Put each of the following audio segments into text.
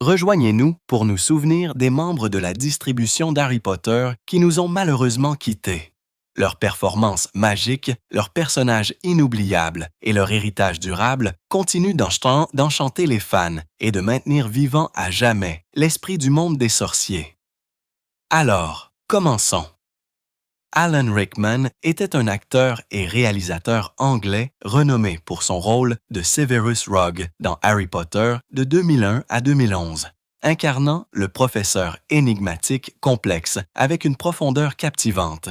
Rejoignez-nous pour nous souvenir des membres de la distribution d'Harry Potter qui nous ont malheureusement quittés. Leur performance magique, leurs personnages inoubliables et leur héritage durable continuent d'enchanter les fans et de maintenir vivant à jamais l'esprit du monde des sorciers. Alors, commençons. Alan Rickman était un acteur et réalisateur anglais renommé pour son rôle de Severus Rogue dans Harry Potter de 2001 à 2011, incarnant le professeur énigmatique complexe avec une profondeur captivante.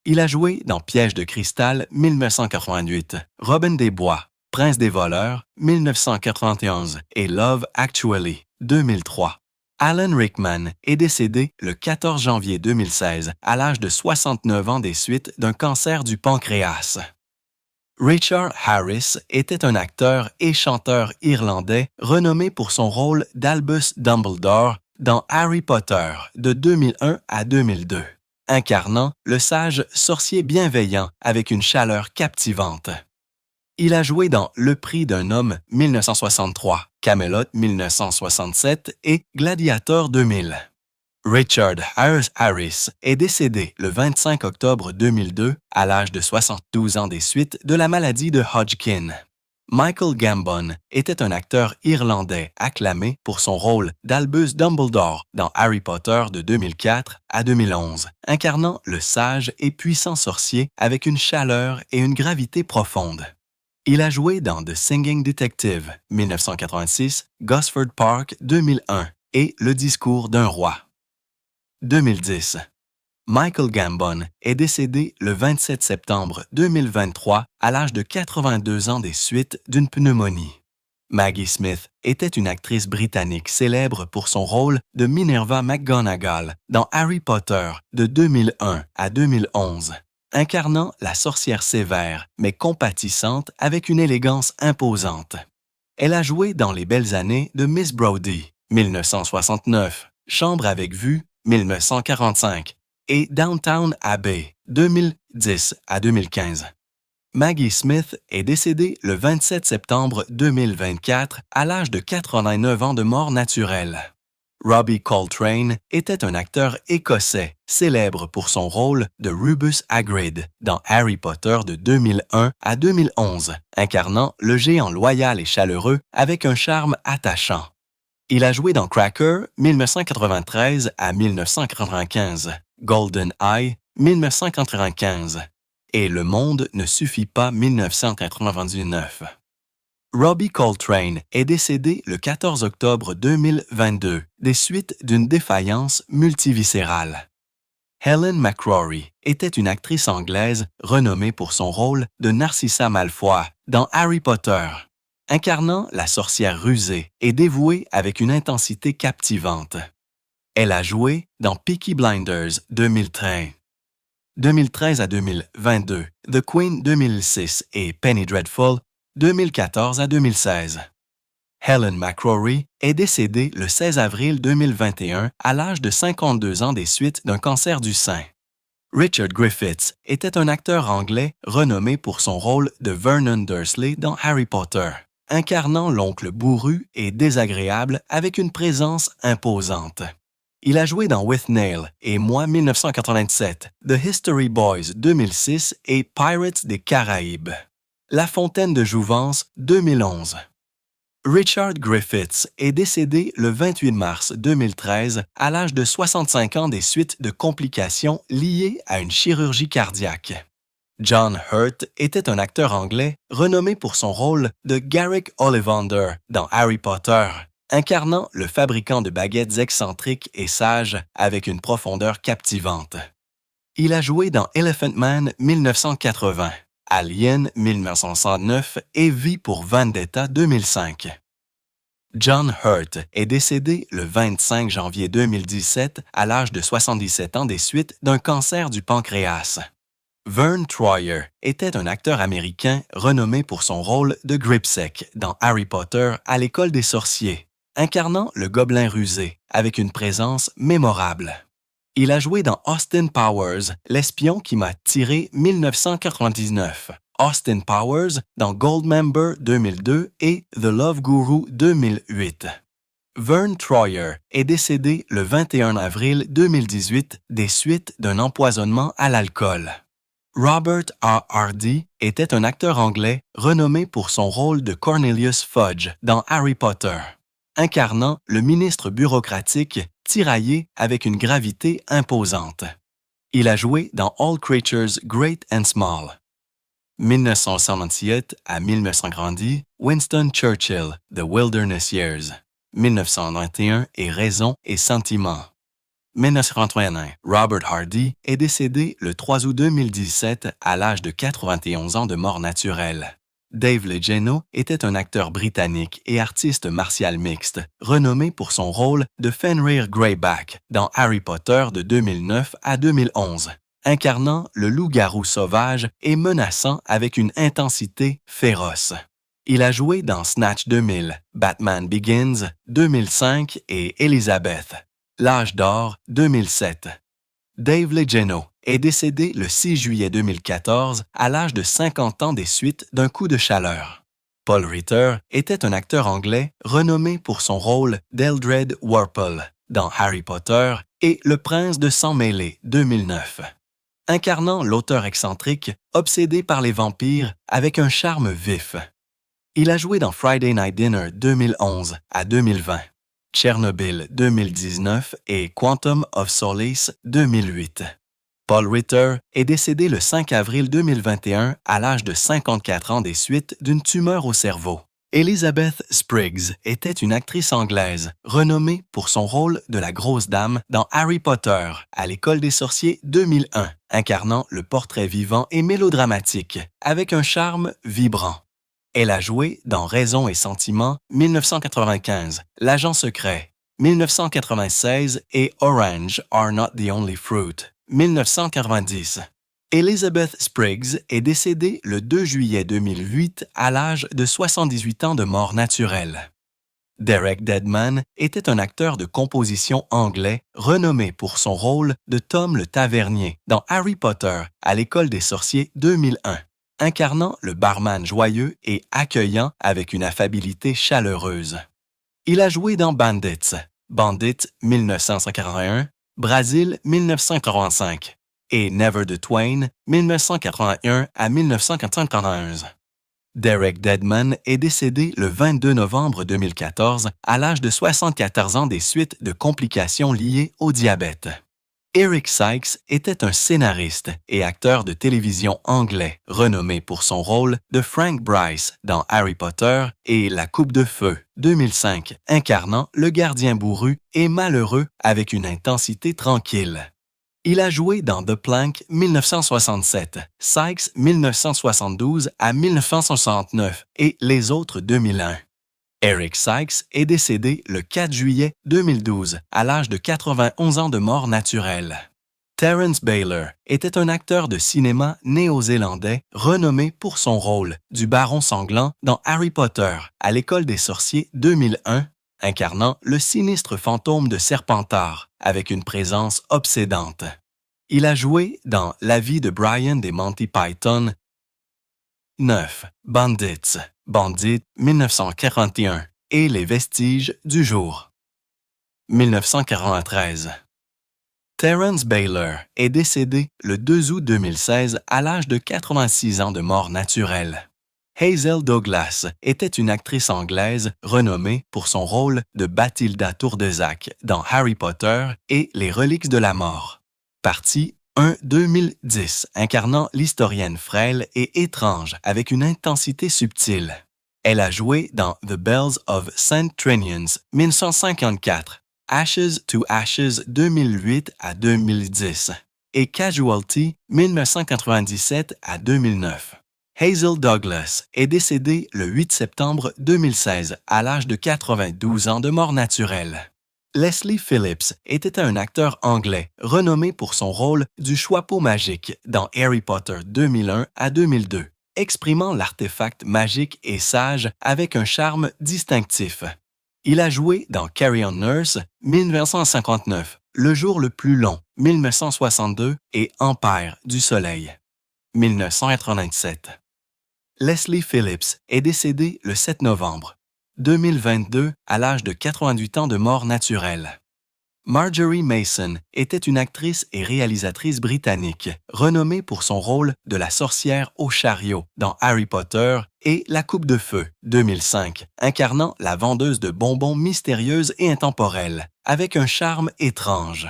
Il a joué dans Piège de cristal 1988, Robin des Bois, Prince des voleurs 1991 et Love Actually 2003. Alan Rickman est décédé le 14 janvier 2016 à l'âge de 69 ans des suites d'un cancer du pancréas. Richard Harris était un acteur et chanteur irlandais renommé pour son rôle d'Albus Dumbledore dans Harry Potter de 2001 à 2002, incarnant le sage sorcier bienveillant avec une chaleur captivante. Il a joué dans Le prix d'un homme 1963, Camelot 1967 et Gladiator 2000. Richard Harris est décédé le 25 octobre 2002 à l'âge de 72 ans des suites de la maladie de Hodgkin. Michael Gambon était un acteur irlandais acclamé pour son rôle d'Albus Dumbledore dans Harry Potter de 2004 à 2011, incarnant le sage et puissant sorcier avec une chaleur et une gravité profonde. Il a joué dans The Singing Detective 1986, Gosford Park 2001 et Le discours d'un roi. 2010. Michael Gambon est décédé le 27 septembre 2023 à l'âge de 82 ans des suites d'une pneumonie. Maggie Smith était une actrice britannique célèbre pour son rôle de Minerva McGonagall dans Harry Potter de 2001 à 2011. Incarnant la sorcière sévère, mais compatissante avec une élégance imposante. Elle a joué dans Les belles années de Miss Brodie, 1969, Chambre avec vue, 1945, et Downton Abbey, 2010 à 2015. Maggie Smith est décédée le 27 septembre 2024 à l'âge de 89 ans de mort naturelle. Robbie Coltrane était un acteur écossais, célèbre pour son rôle de Rubus Hagrid dans Harry Potter de 2001 à 2011, incarnant le géant loyal et chaleureux avec un charme attachant. Il a joué dans Cracker 1993 à 1995, Golden Eye 1995 et Le monde ne suffit pas 1999. Robbie Coltrane est décédé le 14 octobre 2022 des suites d'une défaillance multiviscérale. Helen McCrory était une actrice anglaise renommée pour son rôle de Narcissa Malfoy dans Harry Potter, incarnant la sorcière rusée et dévouée avec une intensité captivante. Elle a joué dans Peaky Blinders 2013. 2013 à 2022, The Queen 2006 et Penny Dreadful 2014 à 2016. Helen McCrory est décédée le 16 avril 2021 à l'âge de 52 ans des suites d'un cancer du sein. Richard Griffiths était un acteur anglais renommé pour son rôle de Vernon Dursley dans Harry Potter, incarnant l'oncle bourru et désagréable avec une présence imposante. Il a joué dans Withnail et Moi 1997, The History Boys 2006 et Pirates des Caraïbes. La Fontaine de Jouvence 2011. Richard Griffiths est décédé le 28 mars 2013 à l'âge de 65 ans des suites de complications liées à une chirurgie cardiaque. John Hurt était un acteur anglais renommé pour son rôle de Garrick Ollivander dans Harry Potter, incarnant le fabricant de baguettes excentrique et sage avec une profondeur captivante. Il a joué dans Elephant Man 1980. Alien 1969 et V pour Vendetta 2005. John Hurt est décédé le 25 janvier 2017 à l'âge de 77 ans des suites d'un cancer du pancréas. Vern Troyer était un acteur américain renommé pour son rôle de Gripsec dans Harry Potter à l'école des sorciers, incarnant le gobelin rusé avec une présence mémorable. Il a joué dans Austin Powers, l'espion qui m'a tiré 1999, Austin Powers dans Goldmember 2002 et The Love Guru 2008. Vern Troyer est décédé le 21 avril 2018 des suites d'un empoisonnement à l'alcool. Robert R. Hardy était un acteur anglais renommé pour son rôle de Cornelius Fudge dans Harry Potter, incarnant le ministre bureaucratique tiraillé avec une gravité imposante. Il a joué dans All Creatures Great and Small. 1968 à 1990, Winston Churchill, The Wilderness Years. 1991 et Raison et Sentiment. 1929, Robert Hardy est décédé le 3 août 2017 à l'âge de 91 ans de mort naturelle. Dave Legeno était un acteur britannique et artiste martial mixte, renommé pour son rôle de Fenrir Greyback dans Harry Potter de 2009 à 2011, incarnant le loup-garou sauvage et menaçant avec une intensité féroce. Il a joué dans Snatch 2000, Batman Begins 2005 et Elizabeth, L'Âge d'or 2007. Dave Legeno est décédé le 6 juillet 2014 à l'âge de 50 ans des suites d'un coup de chaleur. Paul Ritter était un acteur anglais renommé pour son rôle d'Eldred Wurple dans Harry Potter et Le Prince de Sang Mêlé 2009. Incarnant l'auteur excentrique obsédé par les vampires avec un charme vif. Il a joué dans Friday Night Dinner 2011 à 2020, Tchernobyl 2019 et Quantum of Solace 2008. Paul Ritter est décédé le 5 avril 2021 à l'âge de 54 ans des suites d'une tumeur au cerveau. Elizabeth Spriggs était une actrice anglaise renommée pour son rôle de la grosse dame dans Harry Potter à l'École des sorciers 2001, incarnant le portrait vivant et mélodramatique avec un charme vibrant. Elle a joué dans Raison et Sentiment 1995, L'Agent secret 1996 et Orange Are Not the Only Fruit 1990. Elizabeth Spriggs est décédée le 2 juillet 2008 à l'âge de 78 ans de mort naturelle. Derek Deadman était un acteur de composition anglais renommé pour son rôle de Tom le Tavernier dans Harry Potter à l'École des sorciers 2001. Incarnant le barman joyeux et accueillant avec une affabilité chaleureuse. Il a joué dans Bandits, Bandits 1941, Brasil 1985 et Never the Twain 1981 à 1991. Derek Deadman est décédé le 22 novembre 2014 à l'âge de 74 ans des suites de complications liées au diabète. Eric Sykes était un scénariste et acteur de télévision anglais, renommé pour son rôle de Frank Bryce dans Harry Potter et La Coupe de Feu 2005, incarnant le gardien bourru et malheureux avec une intensité tranquille. Il a joué dans The Plank 1967, Sykes 1972 à 1969 et Les autres 2001. Eric Sykes est décédé le 4 juillet 2012 à l'âge de 91 ans de mort naturelle. Terence Baylor était un acteur de cinéma néo-zélandais renommé pour son rôle du baron sanglant dans Harry Potter à l'École des sorciers 2001, incarnant le sinistre fantôme de Serpentard avec une présence obsédante. Il a joué dans La vie de Brian des Monty Python 9. Bandits, Bandit 1941 et Les vestiges du jour. 1993. Terence Baylor est décédé le 2 août 2016 à l'âge de 86 ans de mort naturelle. Hazel Douglas était une actrice anglaise renommée pour son rôle de Bathilda Tourdesac dans Harry Potter et Les reliques de la mort. Partie 1 2010, incarnant l'historienne frêle et étrange avec une intensité subtile. Elle a joué dans The Bells of St. Trinians 1954, Ashes to Ashes 2008 à 2010 et Casualty 1997 à 2009. Hazel Douglas est décédée le 8 septembre 2016 à l'âge de 92 ans de mort naturelle. Leslie Phillips était un acteur anglais renommé pour son rôle du Choixpeau magique dans Harry Potter 2001 à 2002, exprimant l'artefact magique et sage avec un charme distinctif. Il a joué dans Carry On Nurse 1959, Le jour le plus long 1962 et Empire du soleil 1997. Leslie Phillips est décédée le 7 novembre 2022, à l'âge de 88 ans de mort naturelle. Marjorie Mason était une actrice et réalisatrice britannique, renommée pour son rôle de la sorcière au chariot dans Harry Potter et La Coupe de Feu, 2005, incarnant la vendeuse de bonbons mystérieuse et intemporelle, avec un charme étrange.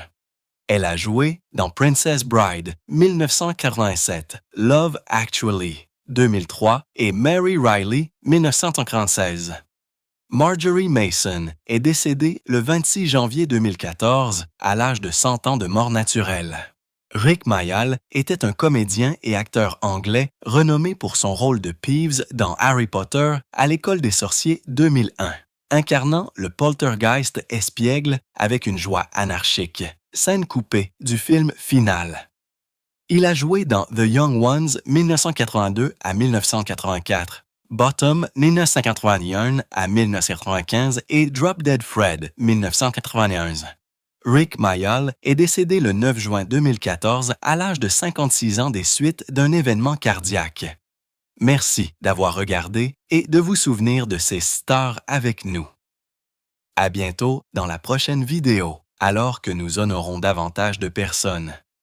Elle a joué dans Princess Bride, 1987, Love Actually, 2003 et Mary Riley, 1996. Marjorie Mason est décédée le 26 janvier 2014 à l'âge de 100 ans de mort naturelle. Rick Mayall était un comédien et acteur anglais renommé pour son rôle de Peeves dans Harry Potter à l'École des sorciers 2001, incarnant le poltergeist espiègle avec une joie anarchique, scène coupée du film final. Il a joué dans The Young Ones 1982 à 1984, Bottom 1981 à 1995 et Drop Dead Fred 1991. Rick Mayall est décédé le 9 juin 2014 à l'âge de 56 ans des suites d'un événement cardiaque. Merci d'avoir regardé et de vous souvenir de ces stars avec nous. À bientôt dans la prochaine vidéo, alors que nous honorons davantage de personnes.